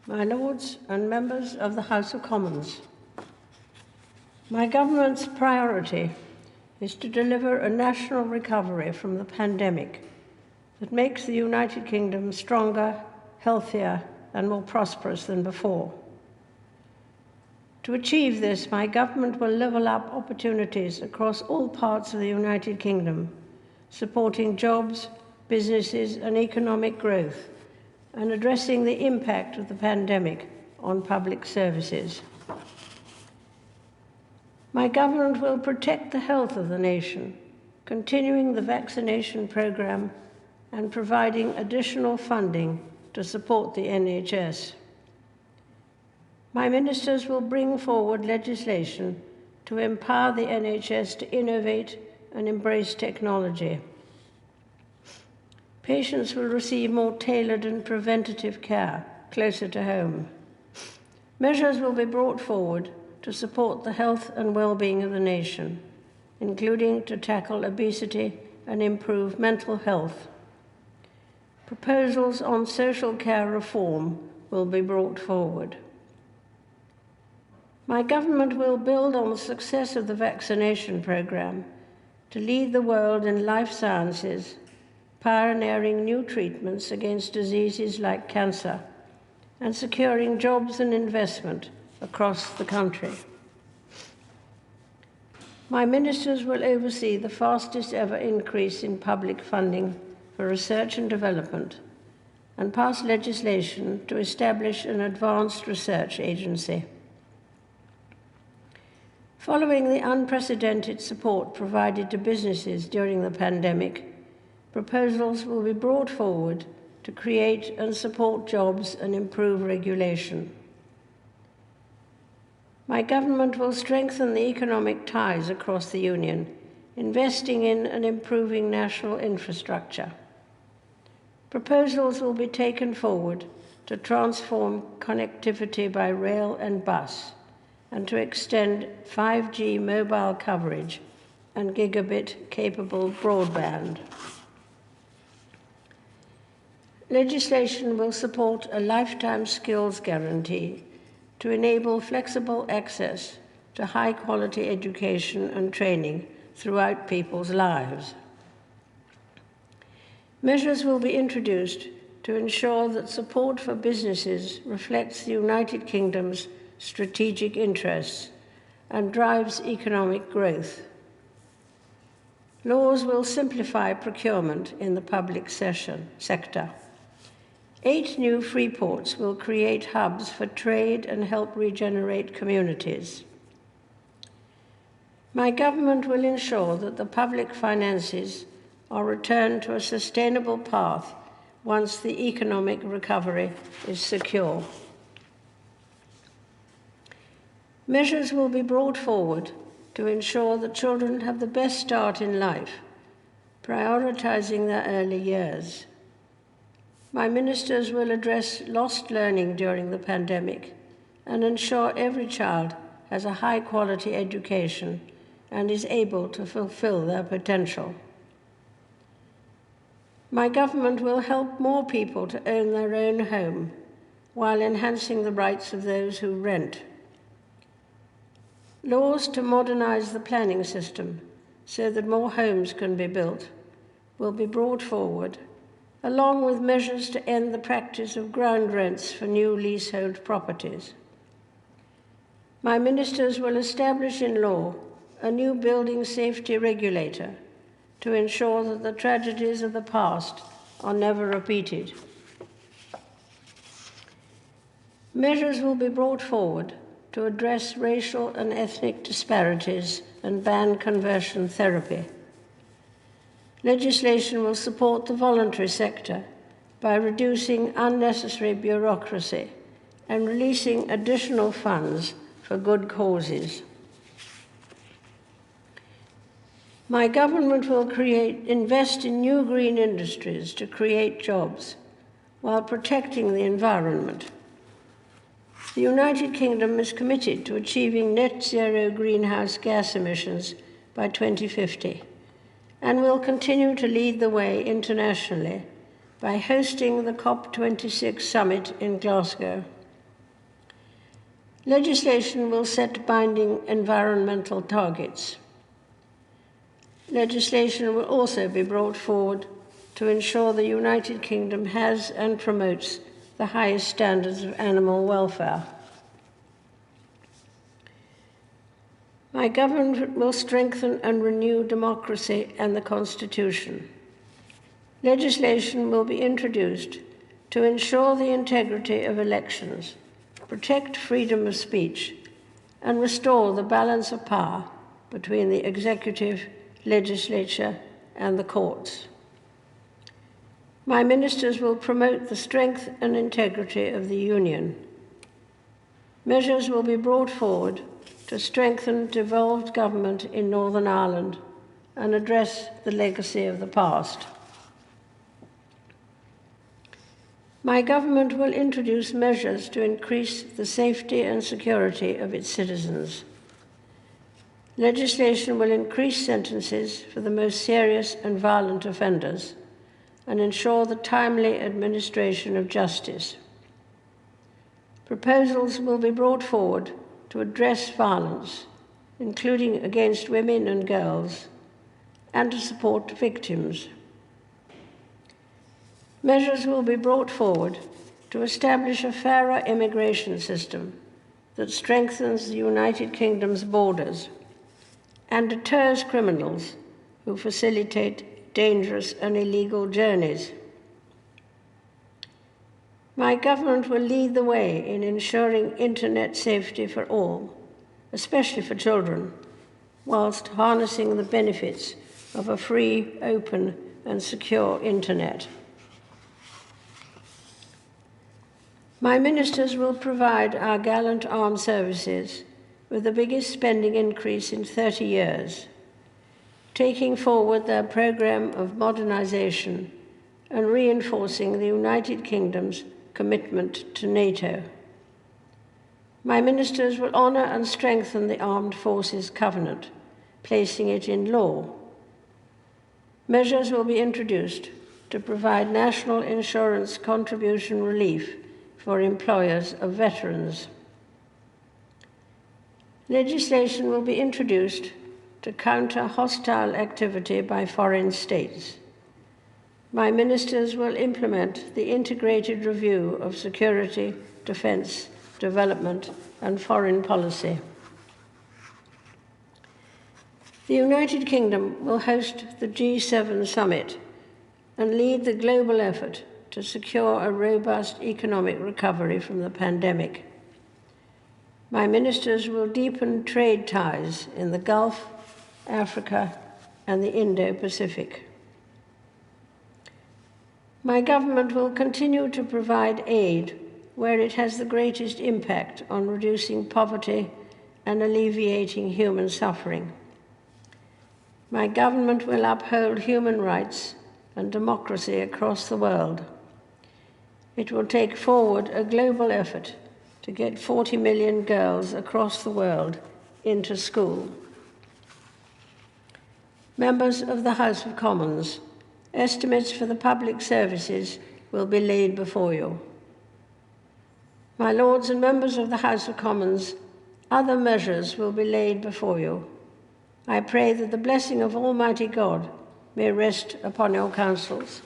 My Lords and members of the House of Commons, my government's priority is to deliver a national recovery from the pandemic that makes the United Kingdom stronger, healthier, and more prosperous than before. To achieve this, my government will level up opportunities across all parts of the United Kingdom, supporting jobs, businesses, and economic growth, and addressing the impact of the pandemic on public services. My government will protect the health of the nation, continuing the vaccination programme and providing additional funding to support the NHS. My ministers will bring forward legislation to empower the NHS to innovate and embrace technology. Patients will receive more tailored and preventative care closer to home. Measures will be brought forward to support the health and well-being of the nation, including to tackle obesity and improve mental health. Proposals on social care reform will be brought forward. My government will build on the success of the vaccination programme to lead the world in life sciences, pioneering new treatments against diseases like cancer, and securing jobs and investment across the country. My ministers will oversee the fastest ever increase in public funding for research and development and pass legislation to establish an advanced research agency. Following the unprecedented support provided to businesses during the pandemic, proposals will be brought forward to create and support jobs and improve regulation. My government will strengthen the economic ties across the Union, investing in and improving national infrastructure. Proposals will be taken forward to transform connectivity by rail and bus and to extend 5G mobile coverage and gigabit-capable broadband. Legislation will support a lifetime skills guarantee to enable flexible access to high-quality education and training throughout people's lives. Measures will be introduced to ensure that support for businesses reflects the United Kingdom's strategic interests and drives economic growth. Laws will simplify procurement in the public sector. 8 new free ports will create hubs for trade and help regenerate communities. My government will ensure that the public finances are returned to a sustainable path once the economic recovery is secure. Measures will be brought forward to ensure that children have the best start in life, prioritizing their early years. My ministers will address lost learning during the pandemic and ensure every child has a high-quality education and is able to fulfill their potential. My government will help more people to own their own home while enhancing the rights of those who rent. Laws to modernize the planning system so that more homes can be built will be brought forward, along with measures to end the practice of ground rents for new leasehold properties. My ministers will establish in law a new building safety regulator to ensure that the tragedies of the past are never repeated. Measures will be brought forward to address racial and ethnic disparities and ban conversion therapy. Legislation will support the voluntary sector by reducing unnecessary bureaucracy and releasing additional funds for good causes. My government will invest in new green industries to create jobs while protecting the environment. The United Kingdom is committed to achieving net zero greenhouse gas emissions by 2050 and will continue to lead the way internationally by hosting the COP26 summit in Glasgow. Legislation will set binding environmental targets. Legislation will also be brought forward to ensure the United Kingdom has and promotes the highest standards of animal welfare. My government will strengthen and renew democracy and the Constitution. Legislation will be introduced to ensure the integrity of elections, protect freedom of speech, and restore the balance of power between the executive, legislature, and the courts. My ministers will promote the strength and integrity of the Union. Measures will be brought forward to strengthen devolved government in Northern Ireland and address the legacy of the past. My government will introduce measures to increase the safety and security of its citizens. Legislation will increase sentences for the most serious and violent offenders and ensure the timely administration of justice. Proposals will be brought forward to address violence, including against women and girls, and to support victims. Measures will be brought forward to establish a fairer immigration system that strengthens the United Kingdom's borders and deters criminals who facilitate dangerous and illegal journeys. My government will lead the way in ensuring internet safety for all, especially for children, whilst harnessing the benefits of a free, open, and secure internet. My ministers will provide our gallant armed services with the biggest spending increase in 30 years, taking forward their programme of modernisation and reinforcing the United Kingdom's commitment to NATO. My ministers will honour and strengthen the Armed Forces Covenant, placing it in law. Measures will be introduced to provide national insurance contribution relief for employers of veterans. Legislation will be introduced to counter hostile activity by foreign states. My ministers will implement the integrated review of security, defence, development, and foreign policy. The United Kingdom will host the G7 summit and lead the global effort to secure a robust economic recovery from the pandemic. My ministers will deepen trade ties in the Gulf, Africa, and the Indo-Pacific. My government will continue to provide aid where it has the greatest impact on reducing poverty and alleviating human suffering. My government will uphold human rights and democracy across the world. It will take forward a global effort to get 40 million girls across the world into school. Members of the House of Commons, estimates for the public services will be laid before you. My Lords and members of the House of Commons, other measures will be laid before you. I pray that the blessing of Almighty God may rest upon your councils.